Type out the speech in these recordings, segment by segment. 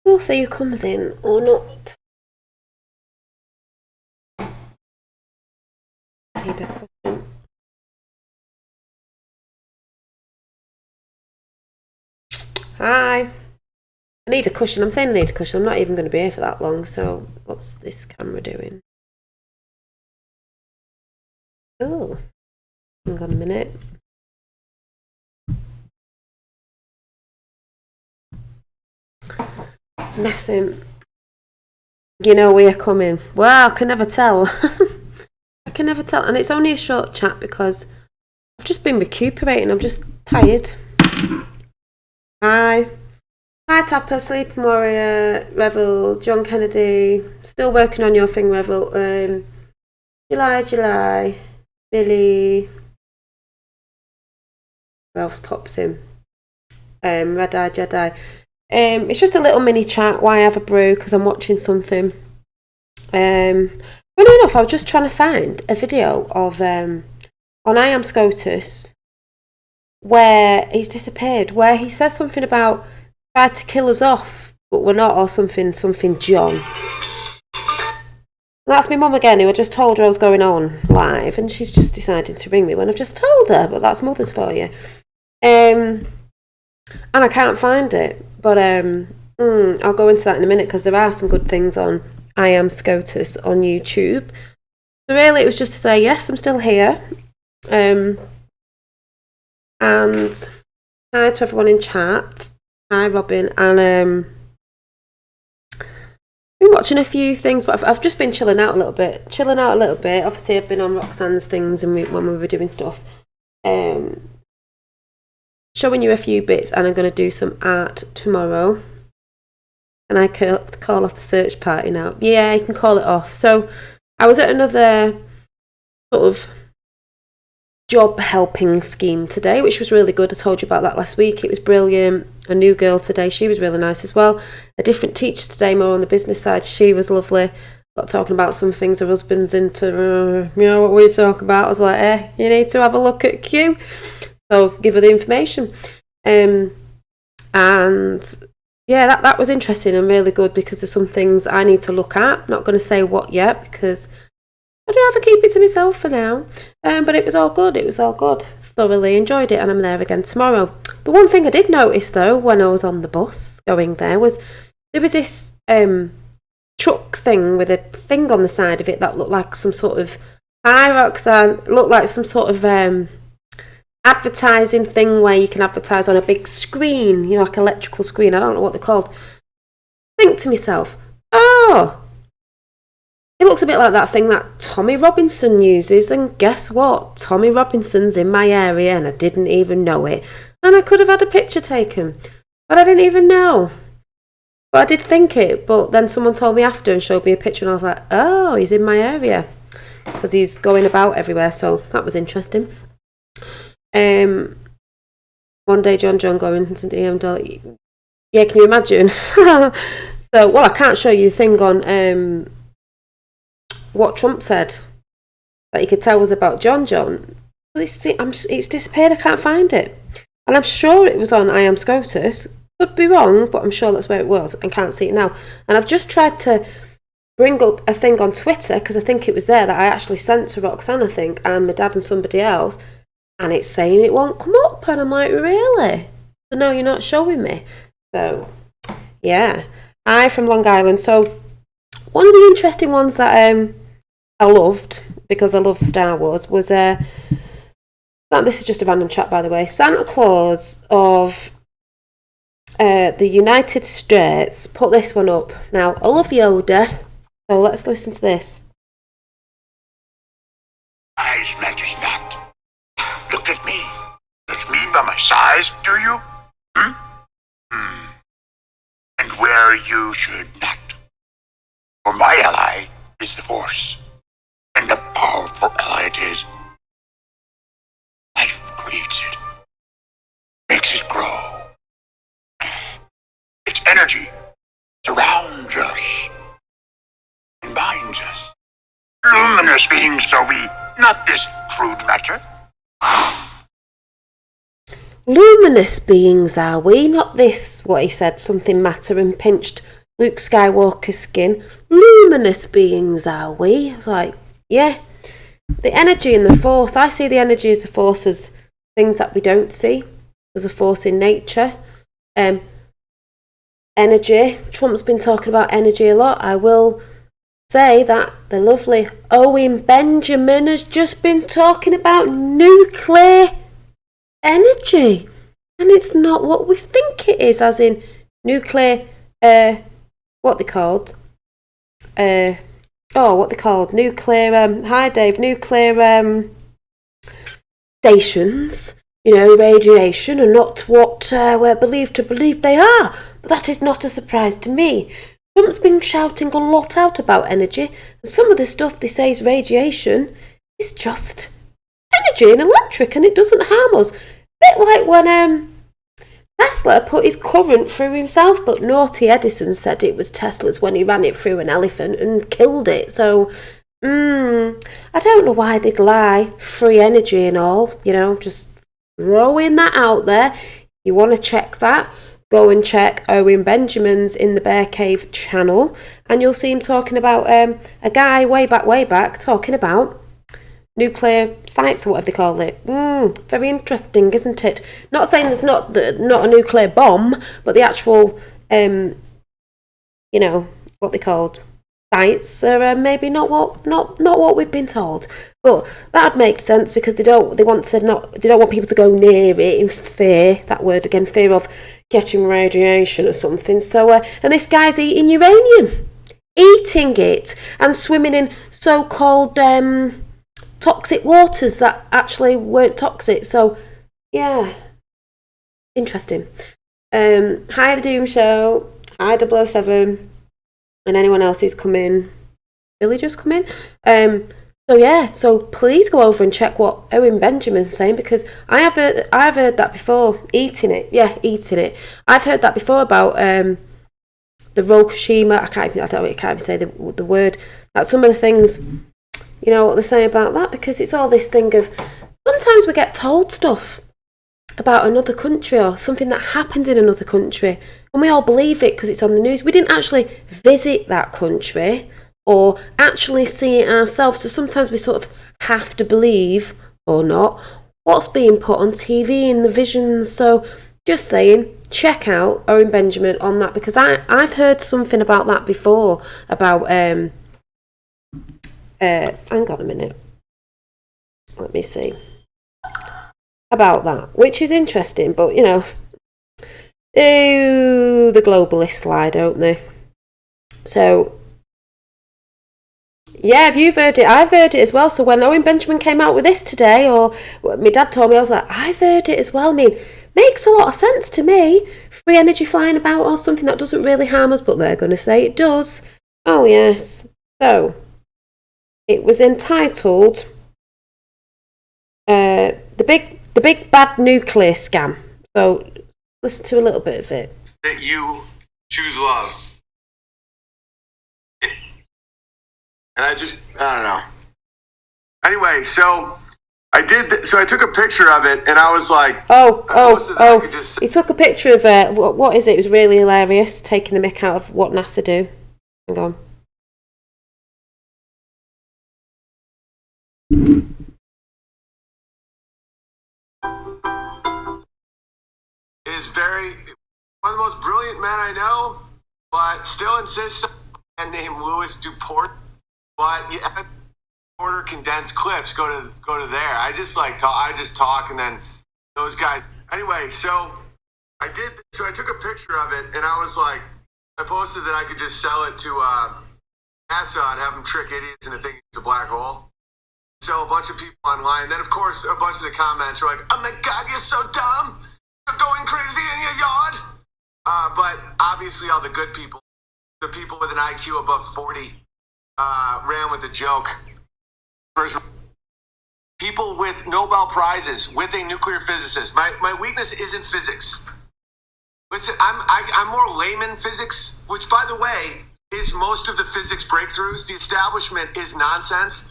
We'll see who comes in or not. I need a cushion. Hi. I need a cushion. I'm saying I need a cushion. I'm not even going to be here for that long. So what's this camera doing? Oh, hang on a minute. Messing. You know we're coming. Well, I can never tell. I can never tell. And it's only a short chat because I've just been recuperating. I'm just tired. Hi. Hi, Tapper, Sleeping Warrior, Revel, John Kennedy. Still working on your thing, Revel. July. Billy. Who else pops in? Red Eye Jedi. It's just a little mini chat. Why have a brew? Because I'm watching something. Funny enough, I was just trying to find a video of on I Am Scotus where he's disappeared, where he says something about tried to kill us off, but we're not, or something John. That's my mum again, who I just told her I was going on live, and she's just decided to ring me when I've just told her, but that's mothers for you. And I can't find it, but I'll go into that in a minute because there are some good things on I Am Scotus on YouTube. So really, it was just to say yes, I'm still here, and hi to everyone in chat. Hi, Robin, and been watching a few things, but I've just been chilling out a little bit. Obviously, I've been on Roxanne's things and when we were doing stuff. Showing you a few bits, and I'm going to do some art tomorrow. And I call off the search party now. Yeah, I can call it off. So I was at another sort of job helping scheme today, which was really good. I told you about that last week. It was brilliant. A new girl today, she was really nice as well. A different teacher today, more on the business side, she was lovely. Got talking about some things her husband's into, what we talk about. I was like, you need to have a look at Q. So give her the information. And yeah, that was interesting and really good because there's some things I need to look at. Not going to say what yet because I'd rather keep it to myself for now. But it was all good. Thoroughly enjoyed it, and I'm there again tomorrow. The one thing I did notice though when I was on the bus going there was this truck thing with a thing on the side of it that looked like some sort of Roxanne, looked like some sort of advertising thing where you can advertise on a big screen, like electrical screen. I don't know what they're called. Think to myself, oh, it looks a bit like that thing that Tommy Robinson uses, and guess what? Tommy Robinson's in my area and I didn't even know it. And I could have had a picture taken, but I didn't even know. But I did think it, but then someone told me after and showed me a picture and I was like, oh, he's in my area. Because he's going about everywhere, so that was interesting. One day John going to DM Dolly. Yeah, can you imagine? So, well, I can't show you the thing on what Trump said that you could tell was about John. It's disappeared. I can't find it, and I'm sure it was on I Am Scotus. Could be wrong, but I'm sure that's where it was, and can't see it now. And I've just tried to bring up a thing on Twitter because I think it was there that I actually sent to Roxanne, I think, and my dad and somebody else, and it's saying it won't come up, and I'm like, really? So no, you're not showing me. So yeah, I from Long Island. So one of the interesting ones that I loved, because I love Star Wars, was this is just a random chat, by the way. Santa Claus of the United States put this one up. Now, I love Yoda, so let's listen to this. Size matters not. Look at me. Judge me by my size, do you? And where you should not. For my ally is the Force. And a powerful ally it is. Life creates it. Makes it grow. Its energy surrounds us. And binds us. Luminous beings, so we, not this crude matter. luminous beings are we, not this, what he said, something matter and pinched Luke Skywalker's skin. Luminous beings are we. I was like, yeah. The energy and the force, I see the energy as a force as things that we don't see. There's a force in nature. Energy. Trump's been talking about energy a lot. I will say that the lovely Owen Benjamin has just been talking about nuclear energy. And it's not what we think it is, as in nuclear, what they called? What they called? Nuclear, hi Dave, nuclear stations, radiation, are not what we're believed to believe they are. But that is not a surprise to me. Trump's been shouting a lot out about energy, and some of the stuff they say is radiation is just energy and electric, and it doesn't harm us. A bit like when Tesla put his current through himself, but naughty Edison said it was Tesla's when he ran it through an elephant and killed it. So, I don't know why they'd lie. Free energy and all, just throwing that out there. You want to check that? Go and check Owen Benjamin's In the Bear Cave channel, and you'll see him talking about a guy way back talking about nuclear sites or whatever they call it. Very interesting, isn't it? Not saying there's not a nuclear bomb, but the actual, what they called sites are maybe not what we've been told. But that makes sense because they don't want people to go near it in fear. That word again, fear of getting radiation or something. So, and this guy's eating uranium, eating it, and swimming in so-called toxic waters that actually weren't toxic. So, yeah, interesting. Hi, The Doom Show. Hi, 007. And anyone else who's come in. Billy just come in. So please go over and check what Owen Benjamin's saying, because I've heard that before. Eating it. I've heard that before about the Hiroshima. I can't even say the word. That some of the things, what they say about that, because it's all this thing of sometimes we get told stuff about another country or something that happened in another country, and we all believe it because it's on the news. We didn't actually visit that country or actually see it ourselves, so sometimes we sort of have to believe, or not, what's being put on TV in the visions. So just saying, check out Owen Benjamin on that, because I've heard something about that before, about hang on a minute, let me see, about that, which is interesting. But the globalists lie, don't they? So yeah, if you've heard it, I've heard it as well. So when Owen Benjamin came out with this today, or my dad told me, I was like, I've heard it as well. I mean, makes a lot of sense to me. Free energy flying about, or something that doesn't really harm us, but they're going to say it does. Oh yes. So it was entitled the big bad nuclear scam. So listen to a little bit of it. That you choose love. And I don't know. Anyway, so I took a picture of it, and I was like, he took a picture of what is it? It was really hilarious, taking the mick out of what NASA do. Hang on. Is one of the most brilliant men I know, but still insists on a man named Louis Duport. But yeah, order condensed clips. Go to there. I just talk, and then those guys. Anyway, so I took a picture of it, and I was like, I posted that I could just sell it to NASA and have them trick idiots into thinking it's a black hole. So a bunch of people online. Then of course a bunch of the comments are like, "Oh my God, you're so dumb! You're going crazy in your yard." But obviously all the good people, the people with an IQ above 40, ran with the joke. People with Nobel Prizes, with a nuclear physicist. My weakness isn't physics. Listen, I'm more layman physics, which, by the way, is most of the physics breakthroughs. The establishment is nonsense.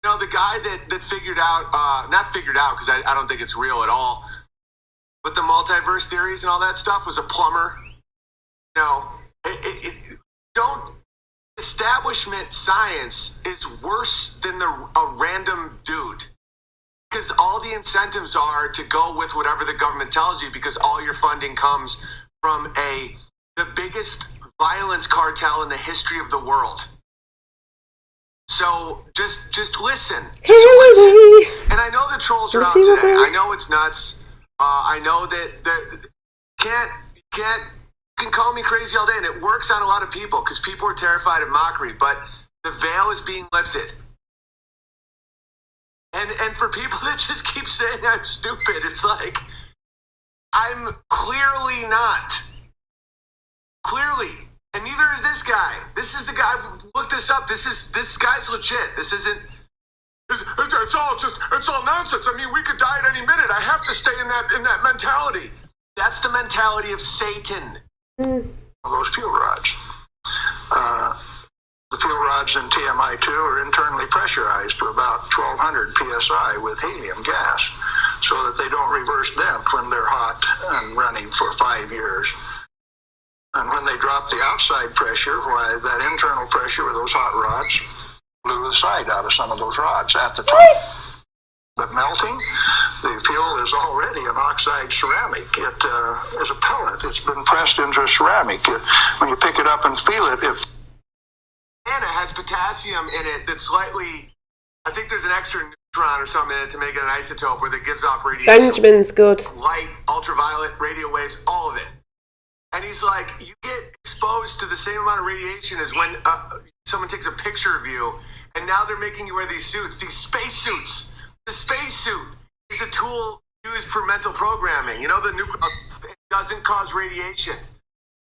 The guy that figured out, not figured out, because I don't think it's real at all, with the multiverse theories and all that stuff was a plumber. No, don't. Establishment science is worse than a random dude. Because all the incentives are to go with whatever the government tells you, because all your funding comes from the biggest violence cartel in the history of the world. So just listen. Just listen. And I know the trolls are out today. I know it's nuts. I know that you can call me crazy all day, and it works on a lot of people because people are terrified of mockery. But the veil is being lifted. And for people that just keep saying I'm stupid, it's like, I'm clearly not. Clearly. And neither is this guy. This is the guy who looked this up. This guy's legit. This isn't, it's all nonsense. I mean, we could die at any minute. I have to stay in that mentality. That's the mentality of Satan. Those fuel rods. The fuel rods in TMI-2 are internally pressurized to about 1200 psi with helium gas so that they don't reverse damp when they're hot and running for 5 years. And when they drop the outside pressure, why, that internal pressure with those hot rods blew the side out of some of those rods at the top. But melting, the fuel is already an oxide ceramic. It is a pellet. It's been pressed into a ceramic. When you pick it up and feel it, Banana has potassium in it that's slightly, I think there's an extra neutron or something in it to make it an isotope where that gives off radiation. Benjamin's good. Light, ultraviolet, radio waves, all of it. And he's like, you get exposed to the same amount of radiation as when someone takes a picture of you, and now they're making you wear these suits, these space suits. The space suit is a tool used for mental programming. You know, it doesn't cause radiation.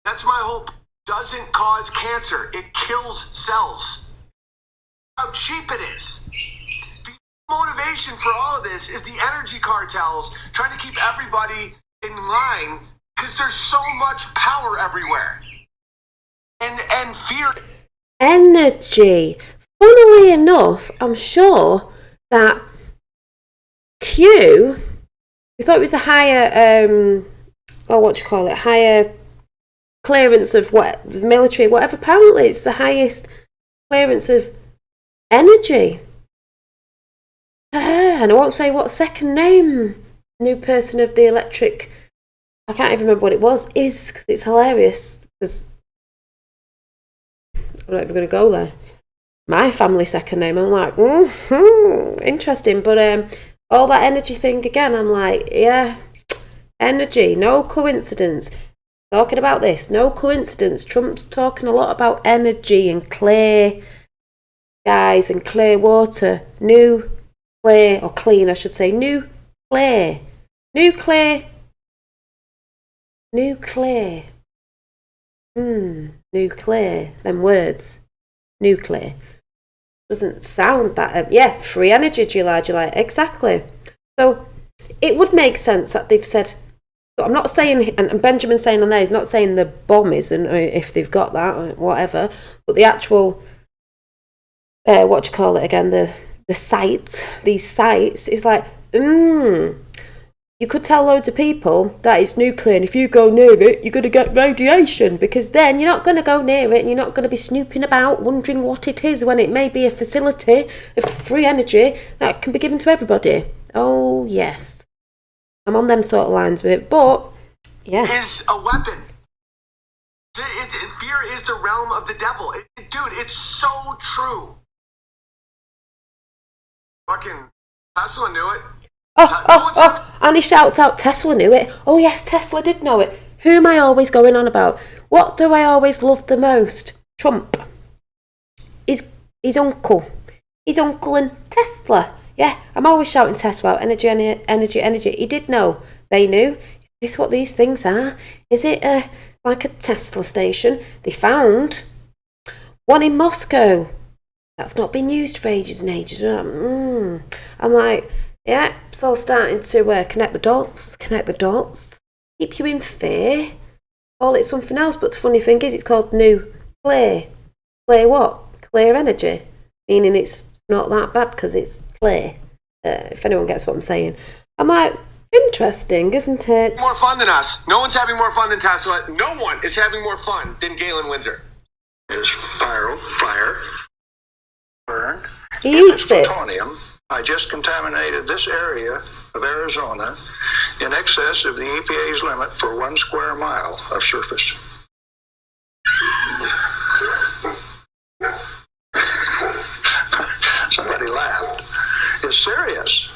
That's my whole point. Doesn't cause cancer. It kills cells. How cheap it is. The motivation for all of this is the energy cartels trying to keep everybody in line because there's so much power everywhere. And fear. Energy. Funnily enough, I'm sure that Q, we thought it was a higher, higher clearance of what military, whatever. Apparently it's the highest clearance of energy. And I won't say what second name new person of the electric, I can't even remember what it was, is, because it's hilarious, because I'm not even going to go there. My family second name, I'm like, interesting. But all that energy thing again, I'm like, yeah, energy, no coincidence. Talking about this, no coincidence. Trump's talking a lot about energy and clear skies and clear water. New clear, or clean I should say, nuclear. Nuclear. Them words. Nuclear. Doesn't sound that, free energy, July, exactly. So it would make sense that they've said, so I'm not saying, and Benjamin's saying on there, he's not saying the bomb isn't, if they've got that, or whatever, but the actual, the sites, these sites, is like, you could tell loads of people that it's nuclear, and if you go near it, you're going to get radiation, because then you're not going to go near it, and you're not going to be snooping about, wondering what it is, when it may be a facility of free energy that can be given to everybody. Oh, yes. I'm on them sort of lines with it, but, yeah. Is a weapon. Fear is the realm of the devil. Dude, it's so true. Fucking Tesla knew it. And he shouts out, Tesla knew it. Oh yes, Tesla did know it. Who am I always going on about? What do I always love the most? Trump. His uncle. His uncle and Tesla. Yeah, I'm always shouting Tesla out. Energy. He did know. They knew. Is this what these things are? Is it like a Tesla station? They found one in Moscow. That's not been used for ages and ages. I'm like, yeah, it's all starting to connect the dots. Keep you in fear. Call it something else, but the funny thing is it's called nuclear. Clear what? Clear energy. Meaning it's not that bad because it's clear. If anyone gets what I'm saying. I'm like, Interesting, isn't it? More fun than us. No one's having more fun than Tesla. No one is having more fun than Galen Windsor. Is fire, burn. He If eats it's it. plutonium, I just contaminated this area of Arizona in excess of the EPA's limit for 1 square mile of surface. Somebody laughed. It's serious.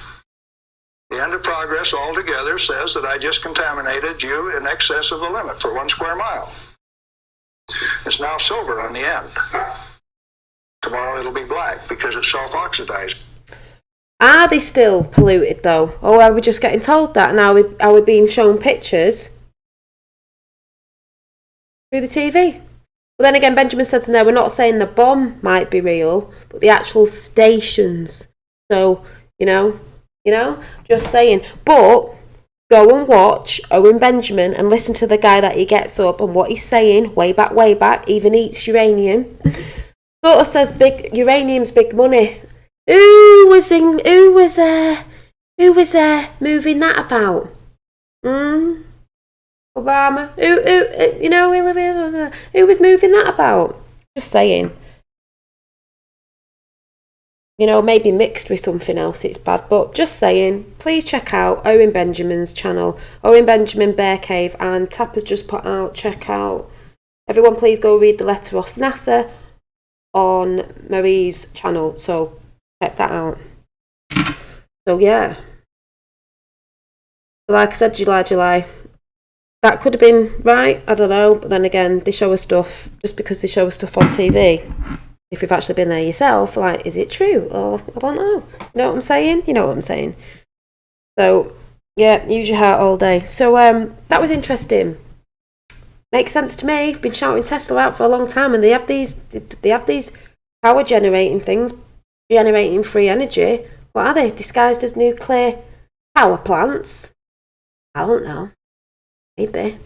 The end of progress altogether says that I just contaminated you in excess of the limit for 1 square mile. It's now silver on the end. Tomorrow it'll be black because it's self-oxidized. Are they still polluted though? Or are we just getting told that? And are we being shown pictures through the TV? Well, then again, Benjamin said in there, we're not saying the bomb might be real, but the actual stations. So, you know, just saying. But go and watch Owen Benjamin and listen to the guy that he gets up and what he's saying way back, even eats uranium. Sort of says uranium's big money. Who was moving that about? Obama. Who was moving that about? Just saying. Maybe mixed with something else it's bad, but just saying, please check out Owen Benjamin's channel, Owen Benjamin Bear Cave, and Tapper's just put out, check out, everyone please go read the letter off NASA on Marie's channel, so check that out. So yeah, like I said, July, that could have been right, I don't know, but then again, they show us stuff, just because they show us stuff on TV. If you've actually been there yourself, like, is it true? Or, I don't know. You know what I'm saying? You know what I'm saying. So, yeah, use your heart all day. So, that was interesting. Makes sense to me. Been shouting Tesla out for a long time, and they have these power generating things, generating free energy. What are they? Disguised as nuclear power plants? I don't know. Maybe.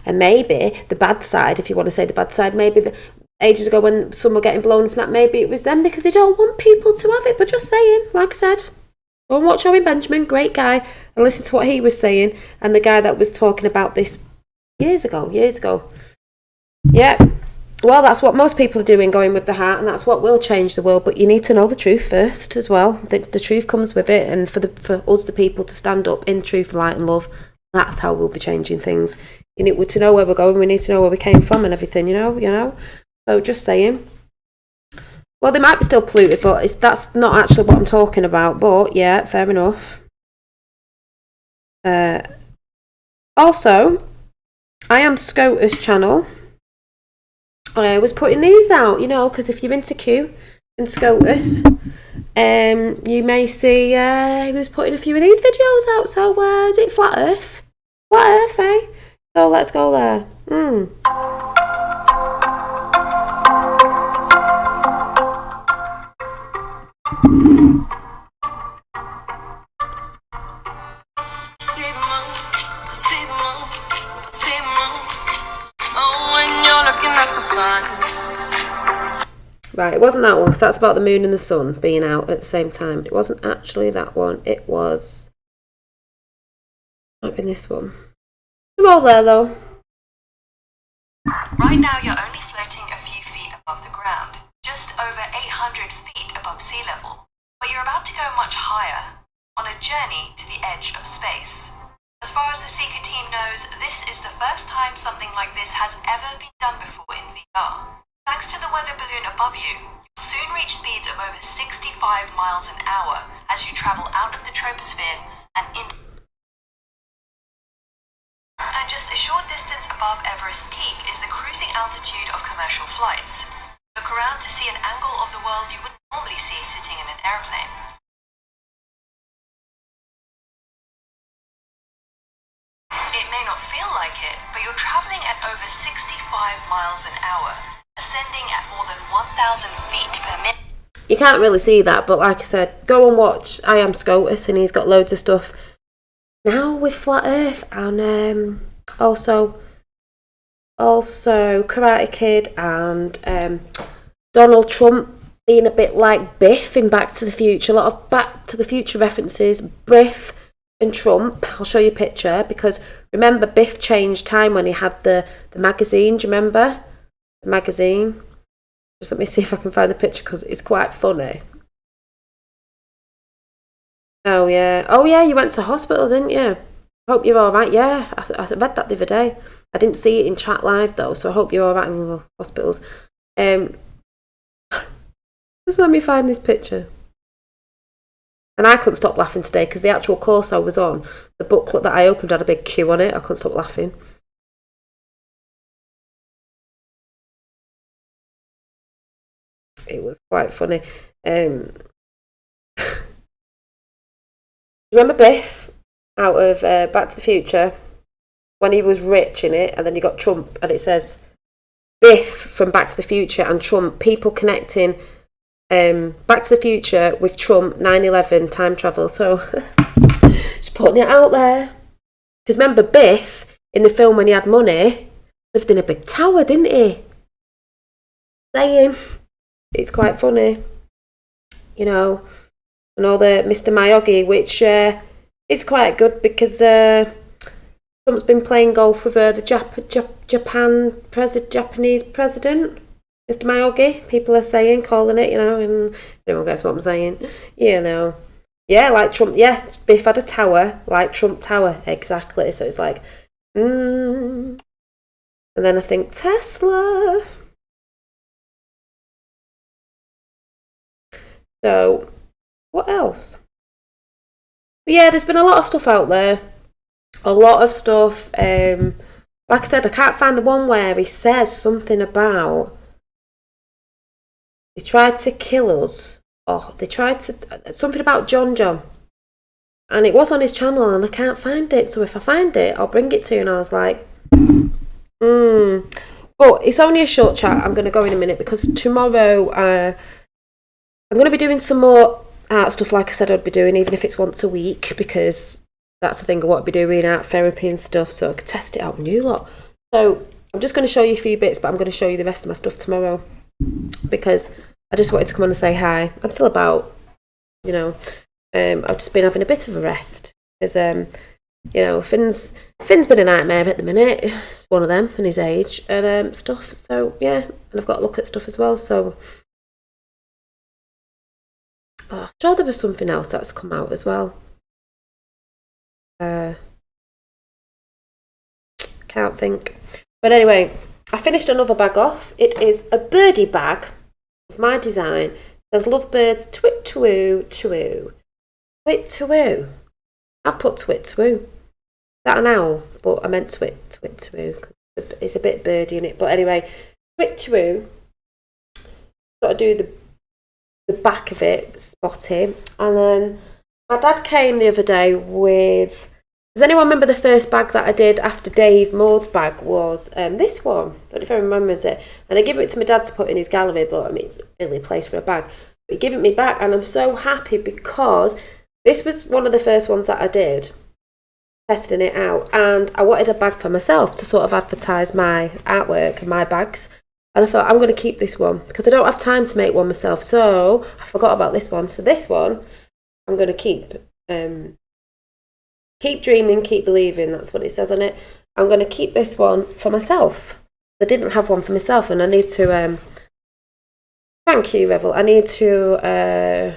And maybe the bad side, if you want to say the bad side, maybe ages ago when some were getting blown from that, maybe it was them because they don't want people to have it. But just saying, like I said, go and watch Owen Benjamin, great guy, and listen to what he was saying. And the guy that was talking about this years ago. Yeah, well, that's what most people are doing, going with the heart, and that's what will change the world. But you need to know the truth first as well. The truth comes with it, and for us, the people, to stand up in truth, light and love, that's how we'll be changing things. You need to know where we're going, we need to know where we came from and everything, you know. So just saying. Well, they might be still polluted, but that's not actually what I'm talking about. But yeah, fair enough. Also, I Am Scotus channel. I was putting these out, because if you're into Q and Scotus, you may see he was putting a few of these videos out. So is it Flat Earth? Flat Earth, eh? So let's go there. Right, it wasn't that one, because that's about the moon and the sun being out at the same time. It wasn't actually that one. It was... might have been this one. They're all there, though. Right now, you're only floating a few feet above the ground, just over 800 feet above sea level. But you're about to go much higher, on a journey to the edge of space. As far as the Seeker team knows, this is the first time something like this has ever been done before in VR. Thanks to the weather balloon above you, you'll soon reach speeds of over 65 miles an hour as you travel out of the troposphere and into... And just a short distance above Everest Peak is the cruising altitude of commercial flights. Look around to see an angle of the world you wouldn't normally see sitting in an airplane. It may not feel like it, but you're traveling at over 65 miles an hour, ascending at more than 1,000 feet per minute. You can't really see that, but like I said, go and watch I Am Scotus, and he's got loads of stuff now with Flat Earth, and also Karate Kid, and Donald Trump being a bit like Biff in Back to the Future. A lot of Back to the Future references. Biff and Trump. I'll show you a picture, because remember Biff changed time when he had the magazine. Do you remember the magazine? Just let me see if I can find the picture, because it's quite funny. Oh yeah, you went to hospital, didn't you? Hope you're all right. Yeah, I read that the other day. I didn't see it in chat live though, so I hope you're all right in the hospitals. Just let me find this picture. And I couldn't stop laughing today, because the actual course I was on, the booklet that I opened had a big Q on it. I couldn't stop laughing. It was quite funny. Remember Biff out of Back to the Future, when he was rich in it, and then you got Trump, and it says Biff from Back to the Future and Trump, people connecting Back to the Future with Trump, 9/11 time travel. So just putting it out there, because remember Biff in the film, when he had money, lived in a big tower, didn't he? Saying it's quite funny, you know. And all the Mr. Miyagi, which is quite good, because Trump's been playing golf with the Japanese president, Mr. Miyagi. People are saying, calling it, you know, and everyone gets what I'm saying, you know. Yeah, like Trump. Yeah, Biff had a tower, like Trump Tower, exactly. So it's like, and then I think Tesla. So. What else? But yeah, there's been a lot of stuff out there. A lot of stuff. Like I said, I can't find the one where he says something about they tried to kill us. Oh, they tried to... Something about John. And it was on his channel, and I can't find it. So if I find it, I'll bring it to you. And I was like, But it's only a short chat. I'm going to go in a minute, because tomorrow I'm going to be doing some more art stuff, like I said I'd be doing, even if it's once a week, because that's the thing I want to be doing, art therapy and stuff, so I could test it out on you lot. So I'm just going to show you a few bits, but I'm going to show you the rest of my stuff tomorrow, because I just wanted to come on and say hi. I'm still about, you know, I've just been having a bit of a rest, because you know, Finn's been a nightmare at the minute. It's one of them, and his age and stuff. So yeah, and I've got to look at stuff as well. So I'm sure there was something else that's come out as well. Can't think. But anyway, I finished another bag off. It is a birdie bag of my design. It says lovebirds twit twoo twoo. Twit twoo. I've put twit twoo. That an owl, but I meant twit twoo, because it's a bit birdie in it. But anyway, twit twoo. Got to do the back of it, spotty. And then my dad came the other day with... Does anyone remember the first bag that I did after Dave Maud's bag was this one? I don't know if anyone remembers it. And I gave it to my dad to put in his gallery, but I mean, it's really a place for a bag. But he gave it me back, and I'm so happy, because this was one of the first ones that I did, testing it out, and I wanted a bag for myself to sort of advertise my artwork and my bags. And I thought, I'm going to keep this one, because I don't have time to make one myself, so I forgot about this one. So this one I'm going to keep. Keep dreaming, keep believing, that's what it says on it. I'm going to keep this one for myself. I didn't have one for myself, and I need to thank you, Revel. I need to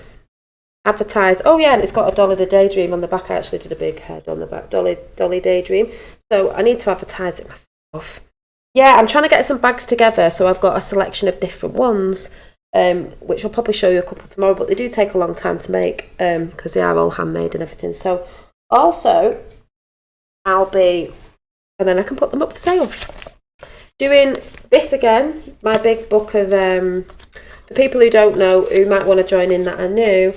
advertise. Oh yeah, and it's got a Dolly the Daydream on the back. I actually did a big head on the back, Dolly Daydream. So I need to advertise it myself. Yeah, I'm trying to get some bags together, so I've got a selection of different ones, which I'll probably show you a couple tomorrow, but they do take a long time to make, because they are all handmade and everything. So also, I'll be, and then I can put them up for sale. Doing this again, my big book of, for people who don't know, who might want to join in that are new,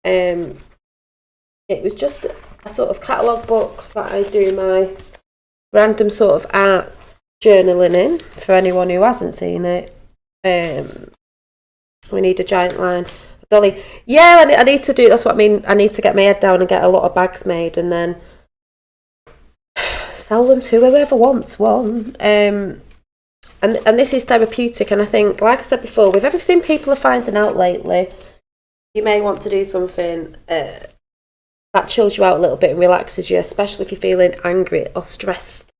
it was just a sort of catalogue book that I do my random sort of art journaling in, for anyone who hasn't seen it. We need a giant line. Dolly, yeah, I need to do, that's what I mean, I need to get my head down and get a lot of bags made, and then sell them to whoever wants one. And and this is therapeutic, and I think, like I said before, with everything people are finding out lately, you may want to do something that chills you out a little bit and relaxes you, especially if you're feeling angry or stressed.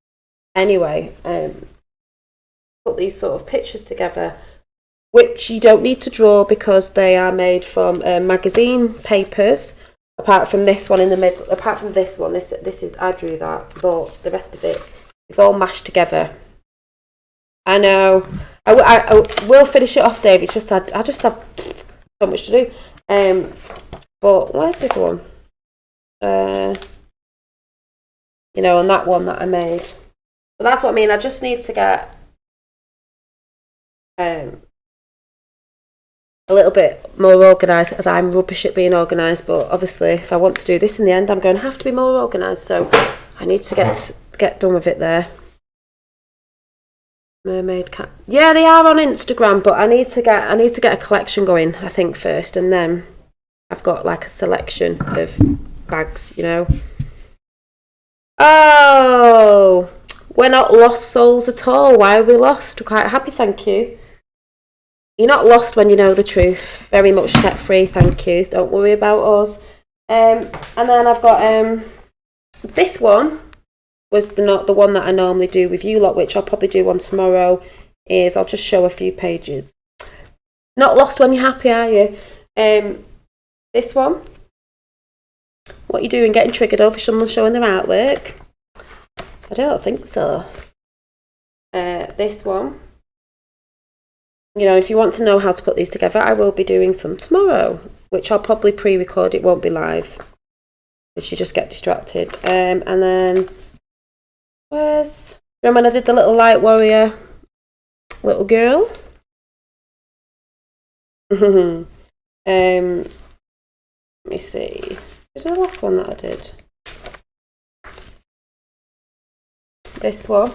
Anyway, put these sort of pictures together, which you don't need to draw because they are made from magazine papers. Apart from this one in the middle, apart from this one, this is, I drew that, but the rest of it is all mashed together. I know. I will finish it off, Dave. It's just I just have so much to do. But where's the other one? You know, on that one that I made. But that's what I mean. I just need to get a little bit more organised, as I'm rubbish at being organised. But obviously, if I want to do this in the end, I'm going to have to be more organised. So I need to get done with it there. Mermaid cat. Yeah, they are on Instagram, but I need to get a collection going, I think, first, and then I've got like a selection of bags, you know. Oh, we're not lost souls at all. Why are we lost? We're quite happy, thank you. You're not lost when you know the truth. Very much set free, thank you. Don't worry about us. And then I've got this one was not the one that I normally do with you lot, which I'll probably do one tomorrow. Is I'll just show a few pages. Not lost when you're happy, are you? This one. What are you doing? Getting triggered over someone showing their artwork? I don't think so. This one. You know, if you want to know how to put these together, I will be doing some tomorrow, which I'll probably pre-record. It won't be live, because you just get distracted. And then, remember when I did the little light warrior little girl? Let me see. This is the last one that I did. This one.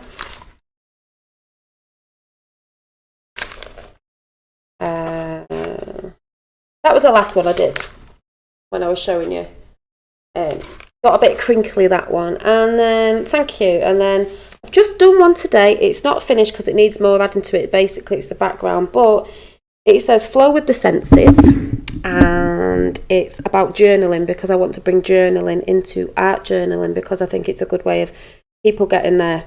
That was the last one I did when I was showing you. Got a bit crinkly, that one. And then, thank you. And then I've just done one today. It's not finished because it needs more adding to it. Basically, it's the background. But it says flow with the senses. And it's about journaling, because I want to bring journaling into art journaling, because I think it's a good way of people getting their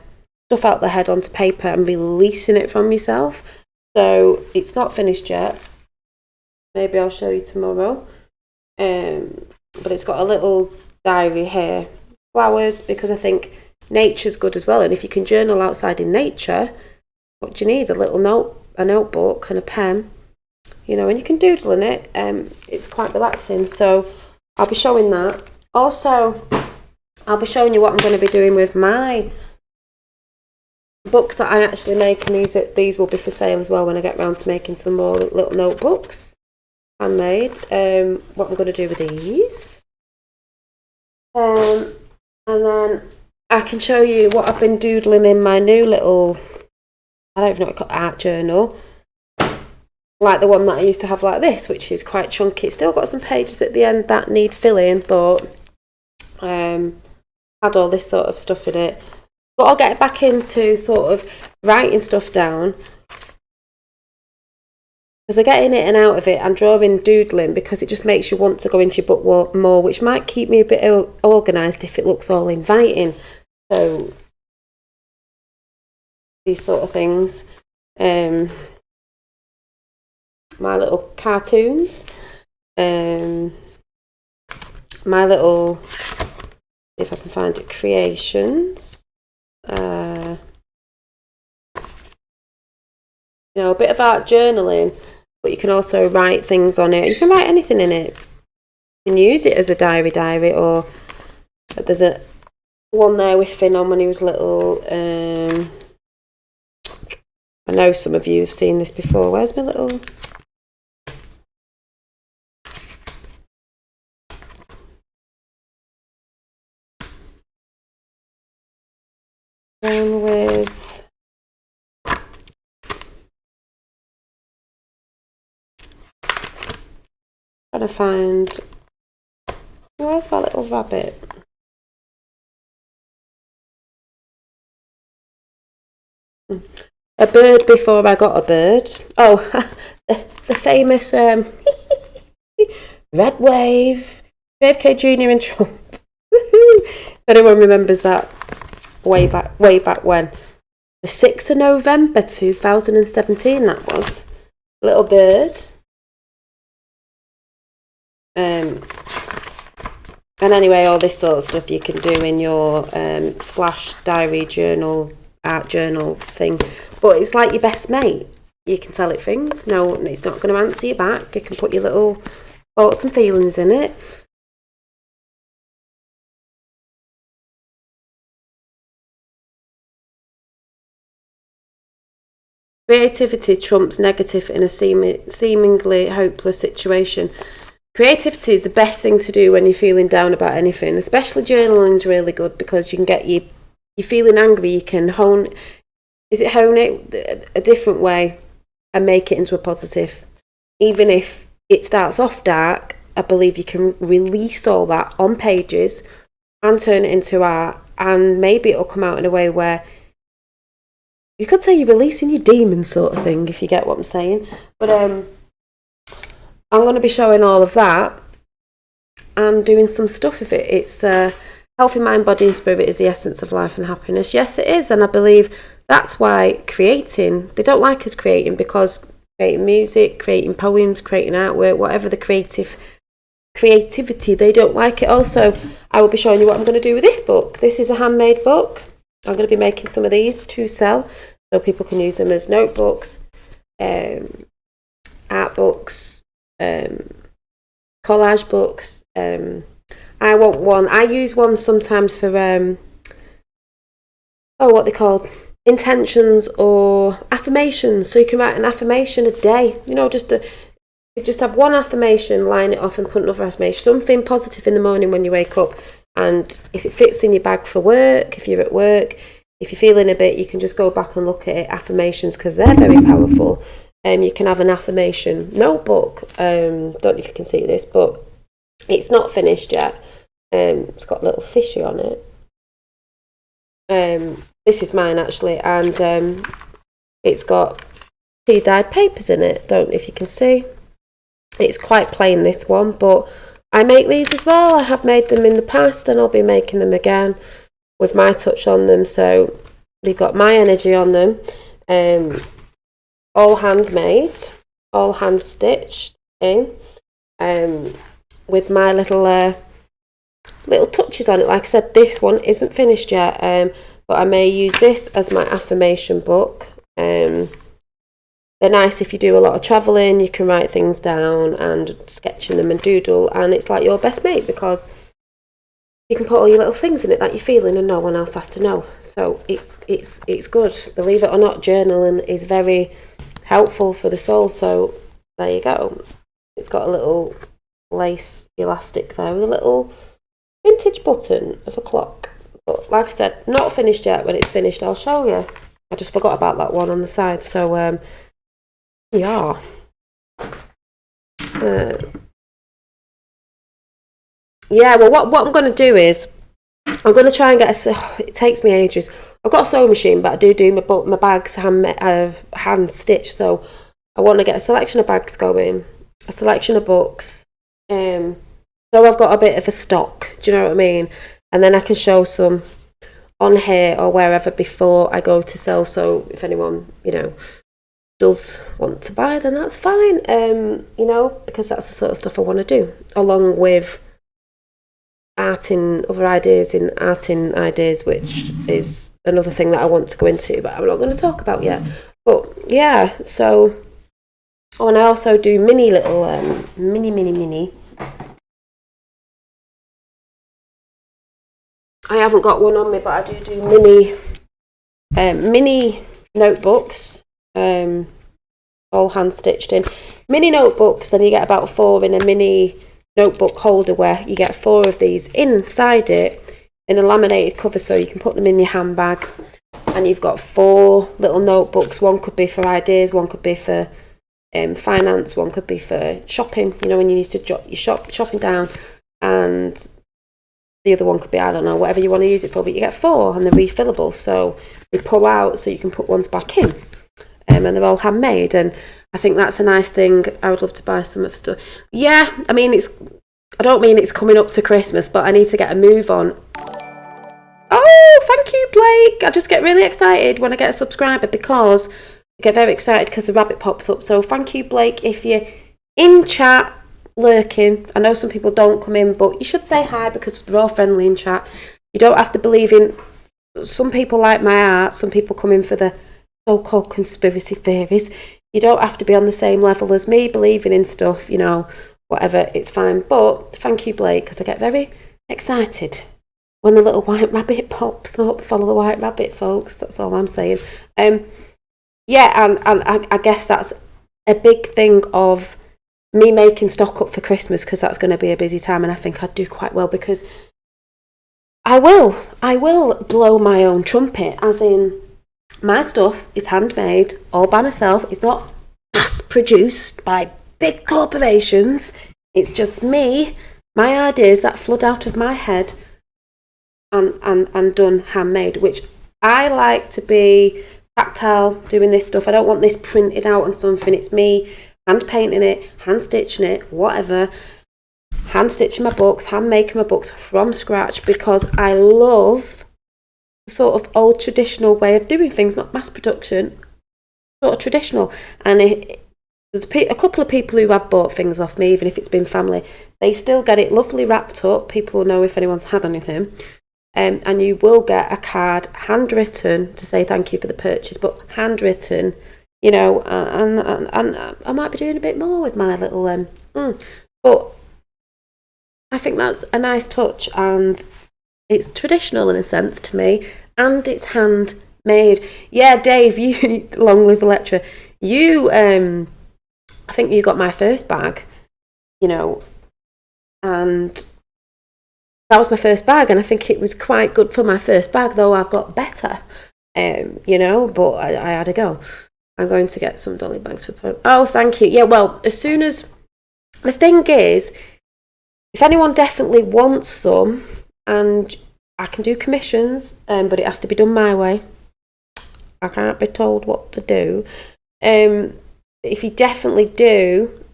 stuff out their head onto paper and releasing it from yourself. So it's not finished yet. Maybe I'll show you tomorrow. But it's got a little diary here. Flowers, because I think nature's good as well. And if you can journal outside in nature, what do you need? A notebook and a pen. You know, and you can doodle in it. It's quite relaxing. So I'll be showing that. Also, I'll be showing you what I'm going to be doing with my books that I actually make, and these will be for sale as well when I get round to making some more little notebooks, handmade. What I'm going to do with these, and then I can show you what I've been doodling in my new little, I don't even know what it's called, art journal, like the one that I used to have like this, which is quite chunky. It's still got some pages at the end that need filling, but had all this sort of stuff in it. But I'll get back into sort of writing stuff down, because I get in it and out of it and drawing, doodling, because it just makes you want to go into your book more, which might keep me a bit organised if it looks all inviting. So these sort of things, my little cartoons, my little, see if I can find it, creations. You know, a bit of art journaling, but you can also write things on it. You can write anything in it. You can use it as a diary, or there's a one there with Finn on when he was little. I know some of you have seen this before. Where's my little? One with trying to find, where's my little rabbit? a bird before I got a bird. Oh, the famous Red Wave, JFK Jr. and Trump. If anyone remembers that, way back when. The 6th of November 2017, that was. Little bird. And anyway, all this sort of stuff you can do in your slash diary journal, art journal thing. But it's like your best mate. You can tell it things. No, it's not going to answer you back. You can put your little thoughts and feelings in it. Creativity trumps negative in a seemingly hopeless situation. Creativity is the best thing to do when you're feeling down about anything. Especially journaling is really good because you can get you're feeling angry, you can hone it a different way and make it into a positive. Even if it starts off dark, I believe you can release all that on pages and turn it into art, and maybe it'll come out in a way where you could say you're releasing your demons, sort of thing, if you get what I'm saying. But I'm going to be showing all of that and doing some stuff with it. It's healthy mind, body and spirit is the essence of life and happiness. Yes, it is. And I believe that's why creating, they don't like us creating, because creating music, creating poems, creating artwork, whatever the creativity, they don't like it. Also, I will be showing you what I'm going to do with this book. This is a handmade book. I'm going to be making some of these to sell so people can use them as notebooks, art books, collage books. I want one. I use one sometimes for what they called intentions or affirmations. So you can write an affirmation a day. You know, just have one affirmation, line it off, and put another affirmation. Something positive in the morning when you wake up. And if it fits in your bag for work, if you're at work, if you're feeling a bit, you can just go back and look at it. Affirmations, because they're very powerful. You can have an affirmation notebook. Don't know if you can see this, but it's not finished yet. It's got a little fishy on it. This is mine actually, and it's got tea dyed papers in it. Don't know if you can see. It's quite plain, this one, but I make these as well. I have made them in the past and I'll be making them again with my touch on them. So they've got my energy on them. All handmade, all hand stitched in, with my little touches on it. Like I said, this one isn't finished yet, but I may use this as my affirmation book. They're nice if you do a lot of travelling. You can write things down and sketch in them and doodle, and it's like your best mate because you can put all your little things in it that you're feeling and no one else has to know. So it's good. Believe it or not, journaling is very helpful for the soul. So there you go. It's got a little lace elastic there with a little vintage button of a clock. But like I said, not finished yet. When it's finished, I'll show you. I just forgot about that one on the side. So yeah. Yeah, well, what I'm going to do is I'm going to try and get it takes me ages. I've got a sewing machine, but I do my bags hand stitched, so I want to get a selection of bags going, a selection of books, so I've got a bit of a stock, do you know what I mean? And then I can show some on here or wherever before I go to sell, so if anyone, does want to buy, then that's fine, because that's the sort of stuff I want to do, along with art in ideas, which is another thing that I want to go into, but I'm not going to talk about yet. But yeah, so and I also do mini I haven't got one on me, but I do mini notebooks, all hand stitched in mini notebooks. Then you get about 4 in a mini notebook holder, where you get 4 of these inside it in a laminated cover, so you can put them in your handbag, and you've got 4 little notebooks. One could be for ideas, one could be for finance, one could be for shopping, when you need to jot your shopping down, and the other one could be, I don't know, whatever you want to use it for, but you get 4 and they're refillable, so they pull out so you can put ones back in. and they're all handmade, and I think that's a nice thing. I would love to buy some of stuff. Yeah, I mean, I don't mean it's coming up to Christmas, but I need to get a move on. Oh, thank you, Blake. I just get really excited when I get a subscriber, because I get very excited because the rabbit pops up. So thank you, Blake. If you're in chat, lurking, I know some people don't come in, but you should say hi, because they're all friendly in chat. You don't have to believe in... Some people like my art, some people come in for the so-called conspiracy theories. You don't have to be on the same level as me, believing in stuff, you know, whatever, it's fine. But thank you, Blake, because I get very excited when the little white rabbit pops up. Follow the white rabbit, folks, that's all I'm saying. Yeah, and I guess that's a big thing of me making stock up for Christmas, because that's going to be a busy time, and I think I'd do quite well, because I will blow my own trumpet, as in my stuff is handmade all by myself. It's not mass produced by big corporations. It's just me, my ideas that flood out of my head, and done handmade, which I like to be tactile doing this stuff. I don't want this printed out on something. It's me hand painting it, hand stitching it, whatever. Hand stitching my books, hand making my books from scratch, because I love the sort of old traditional way of doing things, not mass production, sort of traditional. And there's a couple of people who have bought things off me, even if it's been family. They still get it lovely wrapped up. People will know if anyone's had anything. And you will get a card handwritten to say thank you for the purchase, but handwritten, you know, and I might be doing a bit more with my little... But I think that's a nice touch, and it's traditional in a sense to me, and it's handmade. Yeah, Dave, you long live the lecturer. You, I think you got my first bag, you know, and that was my first bag, and I think it was quite good for my first bag, though I've got better, you know, but I had a go. I'm going to get some Dolly bags for... Oh, thank you. Yeah, well, as soon as... The thing is, if anyone definitely wants some, and I can do commissions, but it has to be done my way. I can't be told what to do. If you definitely do,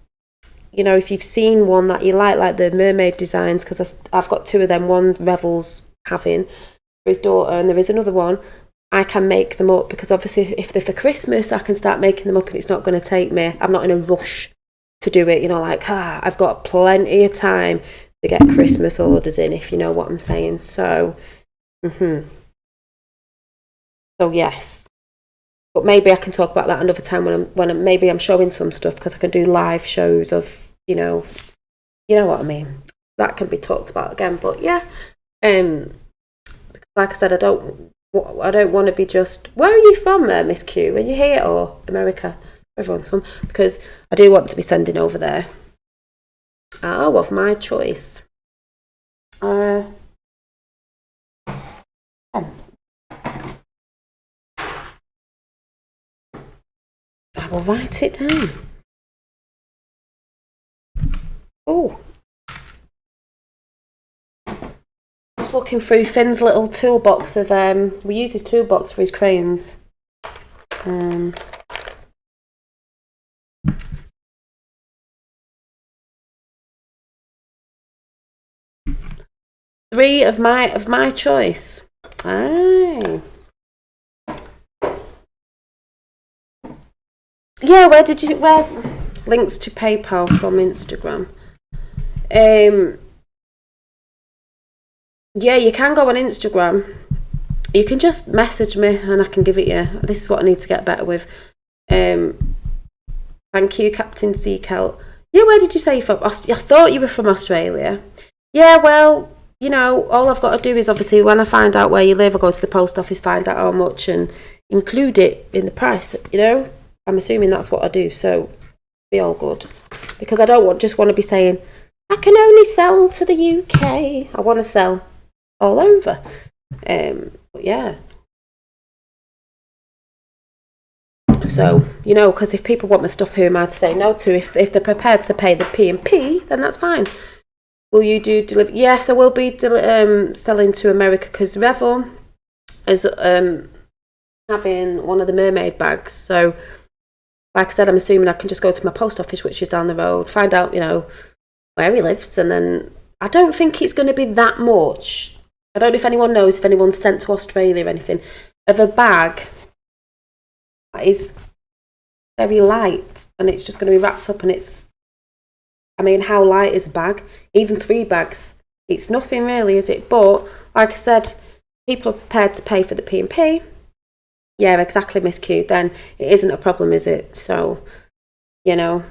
you know, if you've seen one that you like the mermaid designs, because I've got two of them. One Revel's having for his daughter, and there is another one. I can make them up, because obviously if they're for Christmas, I can start making them up, and it's not going to take me... I'm not in a rush to do it, you know, like, I've got plenty of time to get Christmas orders in, if you know what I'm saying. So, so yes. But maybe I can talk about that another time when maybe I'm showing some stuff, because I can do live shows of, you know what I mean. That can be talked about again. But yeah, because like I said, I don't want to be just... Where are you from, Miss Q? Are you here or America? Everyone's from, because I do want to be sending over there. Of my choice. I will write it down. Oh, just looking through Finn's little toolbox of we use his toolbox for his crayons. 3 of my choice. Aye. Yeah, where links to PayPal from Instagram. Yeah, you can go on Instagram. You can just message me and I can give it you. This is what I need to get better with. Thank you, Captain Seakelt. Yeah, where did you say you're from? I thought you were from Australia. Yeah, well, you know, all I've got to do is obviously when I find out where you live, I go to the post office, find out how much and include it in the price, you know? I'm assuming that's what I do, so be all good. Because I don't just want to be saying, I can only sell to the UK. I want to sell all over. But yeah. So, you know, because if people want my stuff, who am I to say no to? If they're prepared to pay the P&P, then that's fine. Will you do delivery? Yes, I will be selling to America because Revel is having one of the mermaid bags. So like I said, I'm assuming I can just go to my post office, which is down the road, find out, you know, where he lives, and then I don't think it's going to be that much. I don't know if anyone knows if anyone's sent to Australia or anything, of a bag that is very light, and it's just going to be wrapped up, and it's, I mean, how light is a bag? Even 3 bags, it's nothing really, is it? But like I said, people are prepared to pay for the P&P. Yeah, exactly, Miss Q. Then it isn't a problem, is it? So, you know,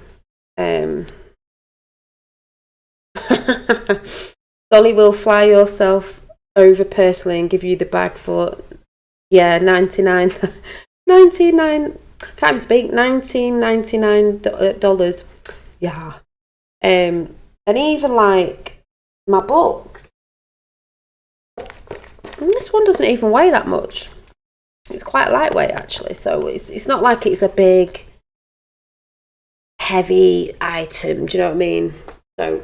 Dolly will fly yourself over personally and give you the bag for, yeah, 99 can't even speak, $19.99. Yeah. And even like my books, and this one doesn't even weigh that much. It's quite lightweight actually, so it's not like it's a big heavy item, do you know what I mean? So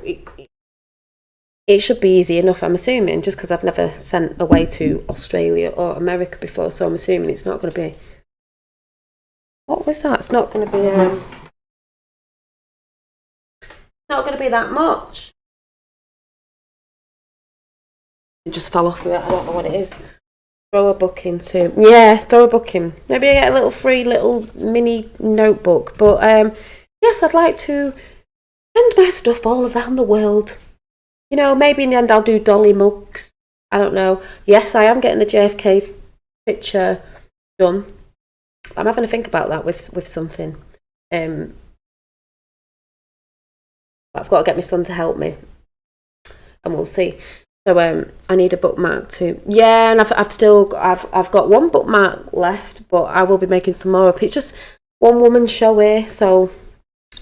it should be easy enough, I'm assuming, just because I've never sent away to Australia or America before, so I'm assuming it's not going to be, what was that? It's not going to be not going to be that much. It just fell off me. I don't know what it is. Throw a book into, yeah, throw a book in. Maybe I get a little free little mini notebook. But yes, I'd like to send my stuff all around the world. You know, maybe in the end I'll do Dolly mugs. I don't know. Yes, I am getting the JFK picture done. I'm having to think about that with something. I've got to get my son to help me, and we'll see. So I need a bookmark too. Yeah, and I've got one bookmark left, but I will be making some more up. It's just one woman show here, so.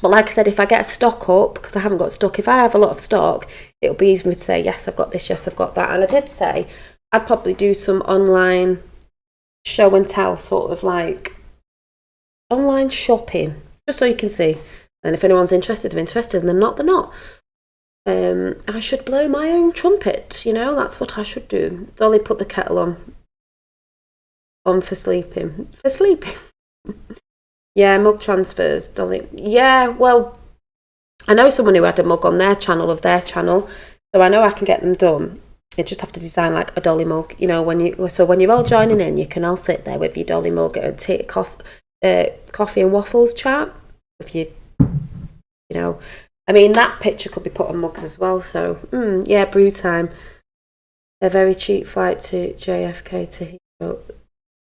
But like I said, if I get a stock up, because I haven't got stock, if I have a lot of stock, it'll be easy for me to say, yes, I've got this, yes, I've got that. And I did say I'd probably do some online show and tell, sort of like online shopping, just so you can see. And if anyone's interested, they're interested, and they're not, they're not. I should blow my own trumpet, you know, that's what I should do. Dolly put the kettle on for sleeping. For sleeping. Yeah, mug transfers, Dolly. Yeah, well, I know someone who had a mug on their channel, so I know I can get them done. You just have to design like a Dolly mug, you know, when you're all joining in, you can all sit there with your Dolly mug and take coffee and waffles chat with you know. I mean, that picture could be put on mugs as well, so yeah, brew time. A very cheap flight to JFK to Heathrow.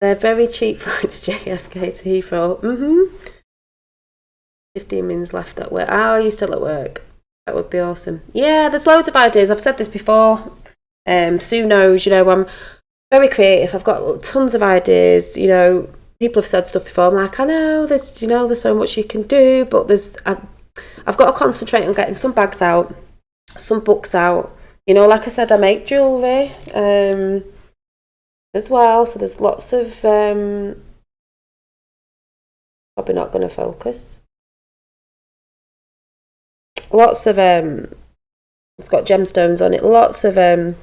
They're very cheap flight to JFK to Heathrow. 15 minutes left at work. Oh, are you still at work? That would be awesome. Yeah, there's loads of ideas. I've said this before. Sue knows, you know, I'm very creative. I've got tons of ideas. You know, people have said stuff before. I'm like, I know, there's so much you can do, but I've got to concentrate on getting some bags out, some books out. You know, like I said, I make jewellery. As well, so there's lots of probably not going to focus. Lots of it's got gemstones on it. Lots and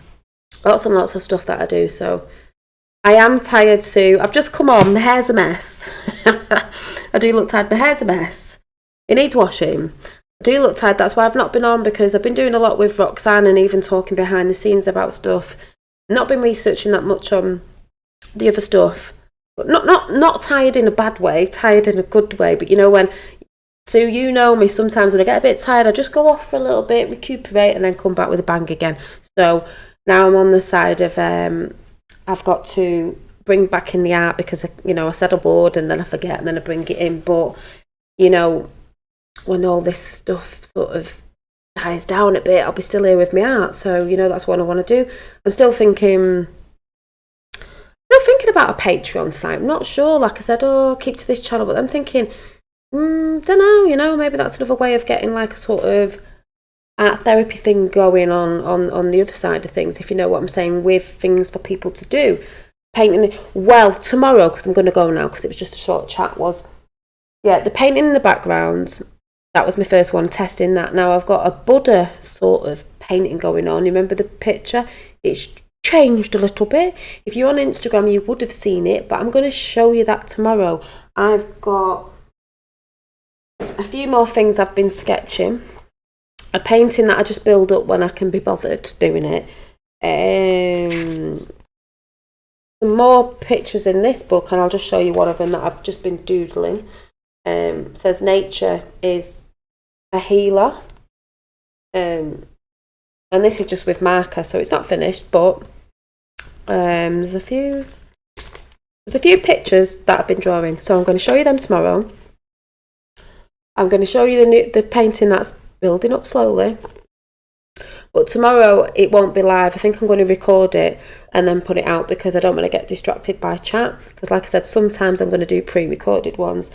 lots of stuff that I do. So I am tired, Sue. I've just come on. My hair's a mess. I do look tired. My hair's a mess. It needs washing. I do look tired. That's why I've not been on, because I've been doing a lot with Roxanne and even talking behind the scenes about stuff. Not been researching that much on the other stuff, but not tired in a bad way, tired in a good way. But you know, when Sue, you know me, sometimes when I get a bit tired, I just go off for a little bit, recuperate, and then come back with a bang again. So now I'm on the side of I've got to bring back in the art, because you know, I said I would, and then I forget, and then I bring it in. But you know, when all this stuff sort of dies down a bit, I'll be still here with my art. So you know, that's what I want to do. I'm still thinking about a Patreon site. I'm not sure. Like I said, keep to this channel, but I'm thinking, don't know. You know, maybe that's another way of getting like a sort of art therapy thing going on the other side of things, if you know what I'm saying, with things for people to do. Painting. Well, tomorrow, because I'm going to go now, because it was just a short chat. The painting in the background. That was my first one, testing that. Now I've got a Buddha sort of painting going on. You remember the picture? It's changed a little bit. If you're on Instagram, you would have seen it, but I'm going to show you that tomorrow. I've got a few more things I've been sketching. A painting that I just build up when I can be bothered doing it. Some more pictures in this book, and I'll just show you one of them that I've just been doodling. Says nature is a healer. And this is just with marker, so it's not finished, but there's a few pictures that I've been drawing, so I'm going to show you them tomorrow. I'm going to show you the painting that's building up slowly, but tomorrow it won't be live. I think I'm going to record it and then put it out because I don't want to get distracted by chat, because like I said, sometimes I'm going to do pre-recorded ones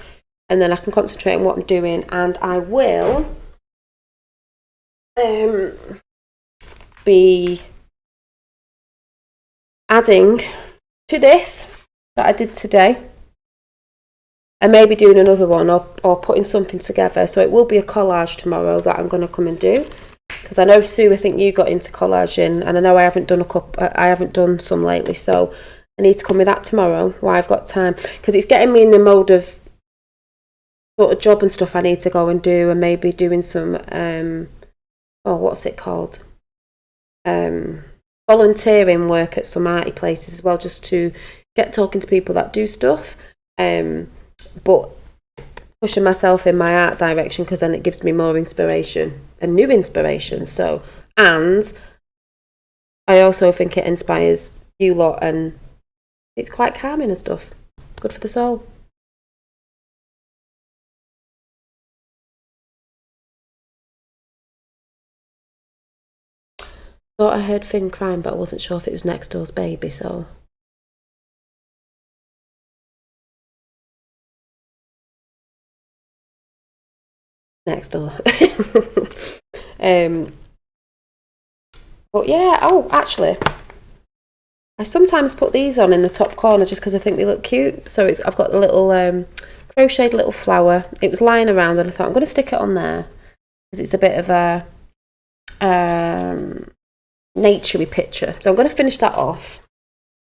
and then I can concentrate on what I'm doing, and I will be adding to this that I did today, and maybe doing another one or putting something together. So it will be a collage tomorrow that I'm going to come and do, because I know, Sue, I think you got into collaging, and I know I haven't done some lately, so I need to come with that tomorrow while I've got time, because it's getting me in the mode of sort of job and stuff I need to go and do, and maybe doing some what's it called, volunteering work at some arty places as well, just to get talking to people that do stuff, but pushing myself in my art direction, because then it gives me more inspiration and new inspiration. So, and I also think it inspires you lot, and it's quite calming and stuff, good for the soul. Thought I heard Finn crying, but I wasn't sure if it was next door's baby, so. Next door. But yeah, actually, I sometimes put these on in the top corner just because I think they look cute. So I've got the little crocheted little flower. It was lying around and I thought I'm going to stick it on there because it's a bit of a naturey picture. So I'm going to finish that off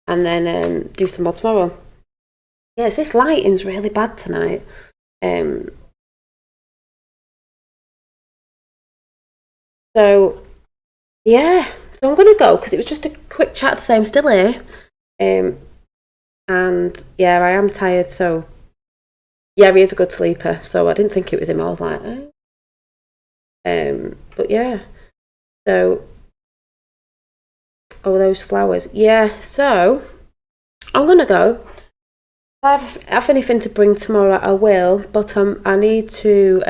and then do some more tomorrow. Yes, this lighting's really bad tonight. So yeah, so I'm going to go because it was just a quick chat to say I'm still here. And yeah, I am tired, so yeah, he is a good sleeper, so I didn't think it was him. I was like, but yeah, so those flowers, yeah, so I'm gonna go. If I have anything to bring tomorrow, I will, but I need to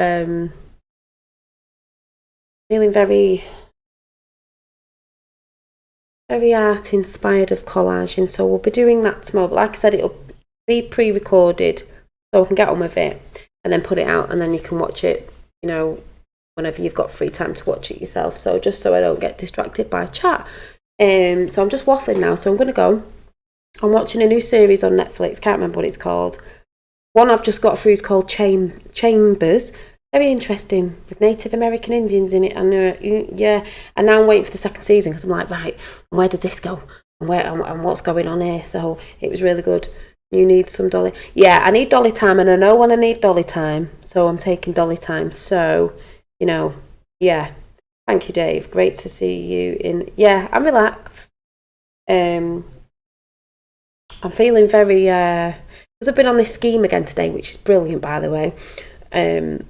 feeling very art inspired of collaging, so we'll be doing that tomorrow. But like I said, it'll be pre-recorded so I can get on with it and then put it out, and then you can watch it, you know, whenever you've got free time to watch it yourself. So just so I don't get distracted by chat. So I'm just waffling now, so I'm going to go. I'm watching a new series on Netflix, can't remember what it's called. One I've just got through is called Chambers. Very interesting, with Native American Indians in it, and yeah. And now I'm waiting for the second season because I'm like, right, where does this go? And what's going on here? So it was really good. You need some Dolly. Yeah, I need Dolly time, and I know when I need Dolly time, so I'm taking Dolly time. So, you know, yeah. Thank you, Dave. Great to see you in. Yeah, I'm relaxed. I'm feeling very because I've been on this scheme again today, which is brilliant, by the way. I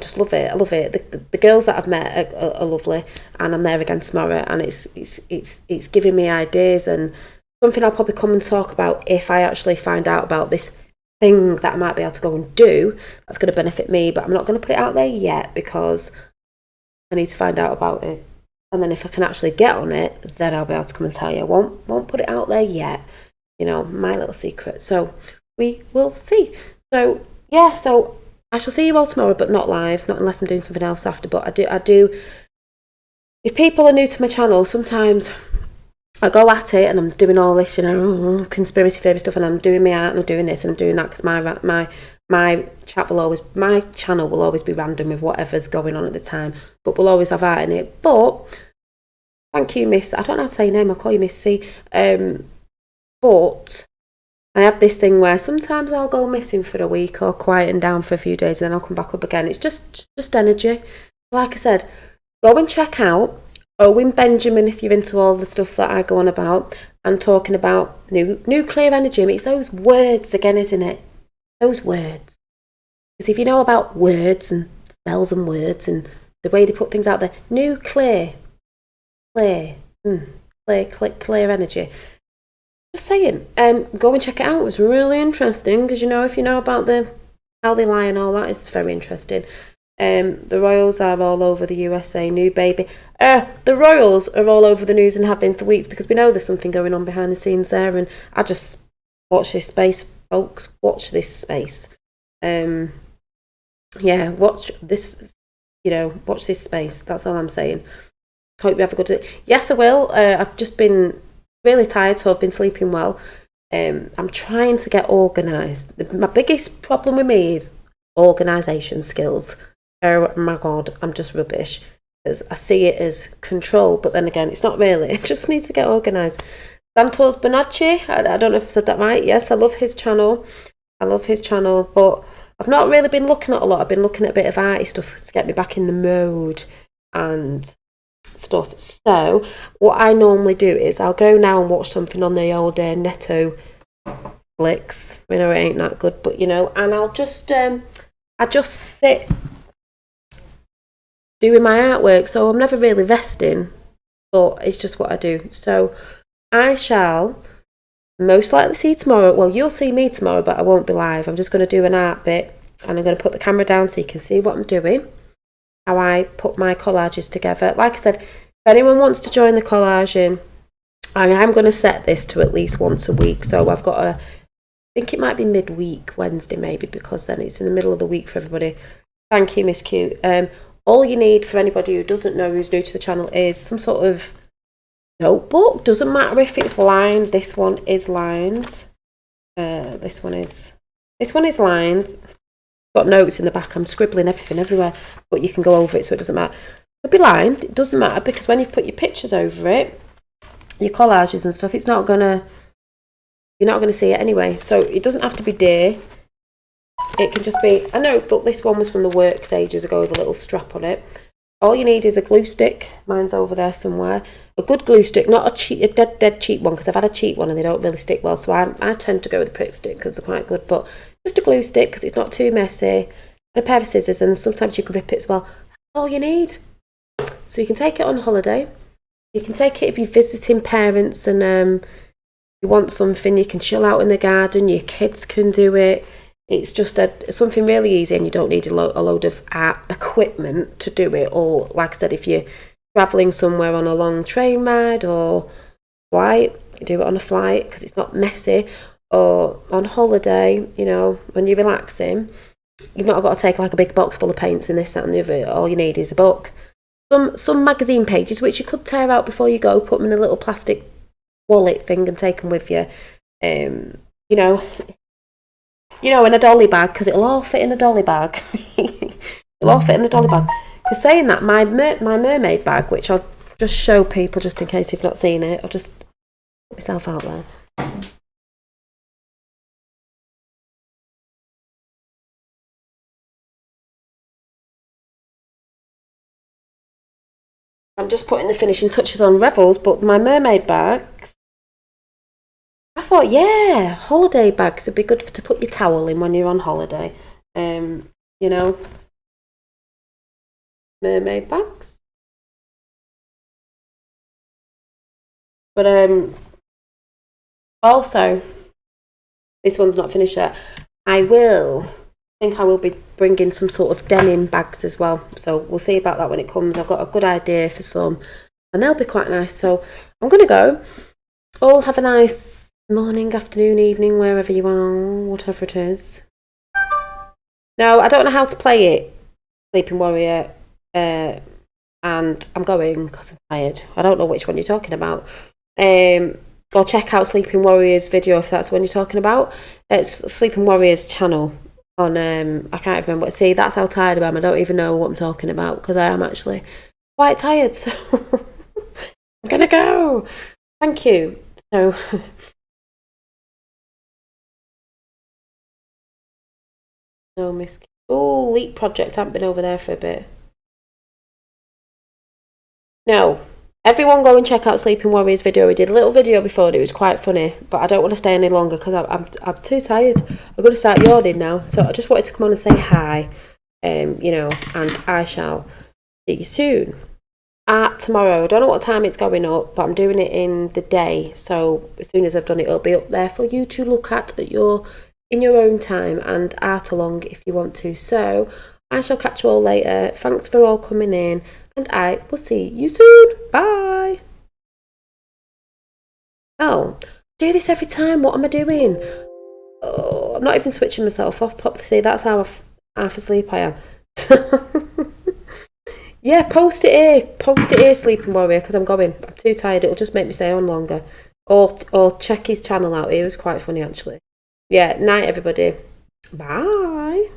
just love it. I love it. The girls that I've met are lovely, and I'm there again tomorrow. And it's giving me ideas and something I'll probably come and talk about if I actually find out about this thing that I might be able to go and do. That's going to benefit me, but I'm not going to put it out there yet because I need to find out about it. And then if I can actually get on it, then I'll be able to come and tell you. I won't put it out there yet. You know, my little secret. So we will see. So yeah, so I shall see you all tomorrow, but not live, not unless I'm doing something else after. But I do. If people are new to my channel, sometimes I go at it and I'm doing all this, you know, conspiracy theory stuff, and I'm doing my art and I'm doing this and I'm doing that because my channel will always be random with whatever's going on at the time, but we'll always have art in it. But thank you, Miss. I don't know how to say your name. I'll call you Miss C. But I have this thing where sometimes I'll go missing for a week or quieten down for a few days and then I'll come back up again. It's just energy. Like I said, go and check out Owen Benjamin if you're into all the stuff that I go on about and talking about nuclear energy. It's those words again, isn't it? Those words. Because if you know about words and spells and words and the way they put things out there, nuclear, clear energy. Just saying, go and check it out. It was really interesting because if you know about how they lie and all that, it's very interesting. The royals are all over the USA. New baby. The royals are all over the news and have been for weeks because we know there's something going on behind the scenes there. And I just watch this space, folks. Watch this space. Watch this. Watch this space. That's all I'm saying. Hope you have a good day. Yes, I will. I've just been really tired, so I've been sleeping well. I'm trying to get organised. My biggest problem with me is organisation skills. Oh my God, I'm just rubbish. As I see it as control, but then again, it's not really. I just need to get organised. Santos Bonacci, I don't know if I said that right. Yes, I love his channel. But I've not really been looking at a lot. I've been looking at a bit of arty stuff to get me back in the mode and stuff. So what I normally do is I'll go now and watch something on the old Netto flicks. I know it ain't that good, but and I'll just I just sit doing my artwork, so I'm never really resting, but it's just what I do. So I shall most likely see you tomorrow. Well, you'll see me tomorrow, but I won't be live. I'm just going to do an art bit and I'm going to put the camera down so you can see what I'm doing, how I put my collages together. Like I said, if anyone wants to join the collaging, I am going to set this to at least once a week. So I've got I think it might be midweek, Wednesday maybe, because then it's in the middle of the week for everybody. Thank you, Miss Cute. All you need for anybody who doesn't know, who's new to the channel, is some sort of notebook. Doesn't matter if it's lined. This one is lined. This one is lined. Got notes in the back. I'm scribbling everything everywhere, but you can go over it, so it doesn't matter. It'll be lined. It doesn't matter because when you put your pictures over it, your collages and stuff, you're not gonna see it anyway. So it doesn't have to be day. It can just be a notebook. This one was from the works ages ago with a little strap on it. All you need is a glue stick. Mine's over there somewhere. A good glue stick, not a dead cheap one, because I've had a cheap one and they don't really stick well. So I tend to go with the Pritt stick because they're quite good. But just a glue stick because it's not too messy. And a pair of scissors, and sometimes you can rip it as well. That's all you need. So you can take it on holiday. You can take it if you're visiting parents and you want something. You can chill out in the garden. Your kids can do it. It's just something really easy and you don't need a load of art equipment to do it. Or, like I said, if you're travelling somewhere on a long train ride or flight, you do it on a flight because it's not messy. Or on holiday, when you're relaxing, you've not got to take like a big box full of paints and this, that and the other. All you need is a book. Some magazine pages, which you could tear out before you go, put them in a little plastic wallet thing and take them with you. In a dolly bag, because it'll all fit in a dolly bag. It'll all fit in a dolly bag. Because saying that, my mermaid bag, which I'll just show people just in case you've not seen it, I'll just put myself out there. I'm just putting the finishing touches on Revels, but my mermaid bags, I thought, holiday bags would be good to put your towel in when you're on holiday. Mermaid bags. But also, this one's not finished yet. I think I will be bringing some sort of denim bags as well. So we'll see about that when it comes. I've got a good idea for some, and they'll be quite nice. So I'm going to go. All have a nice morning, afternoon, evening, wherever you are, whatever it is. No, I don't know how to play it, Sleeping Warrior, and I'm going because I'm tired. I don't know which one you're talking about. Or check out Sleeping Warrior's video if that's what you're talking about. It's Sleeping Warrior's channel on, I can't remember. See, that's how tired I am. I don't even know what I'm talking about because I am actually quite tired. So I'm going to go. Thank you. So No, Miss. Oh, Leap Project. I haven't been over there for a bit. No. Everyone go and check out Sleeping Warriors video. We did a little video before and it was quite funny, but I don't want to stay any longer because I'm too tired. I'm going to start yawning now. So I just wanted to come on and say hi, you know, and I shall see you soon. Tomorrow, I don't know what time it's going up, but I'm doing it in the day. So as soon as I've done it, it'll be up there for you to look at in your own time and art along if you want to. So I shall catch you all later. Thanks for all coming in, and I will see you soon. Bye. Oh, I do this every time. What am I doing? Oh, I'm not even switching myself off properly. See, that's how half asleep I am. Yeah, post it here, Sleeping Warrior, because I'm too tired. It'll just make me stay on longer. Or check his channel out. It was quite funny, actually. Yeah, night, everybody. Bye.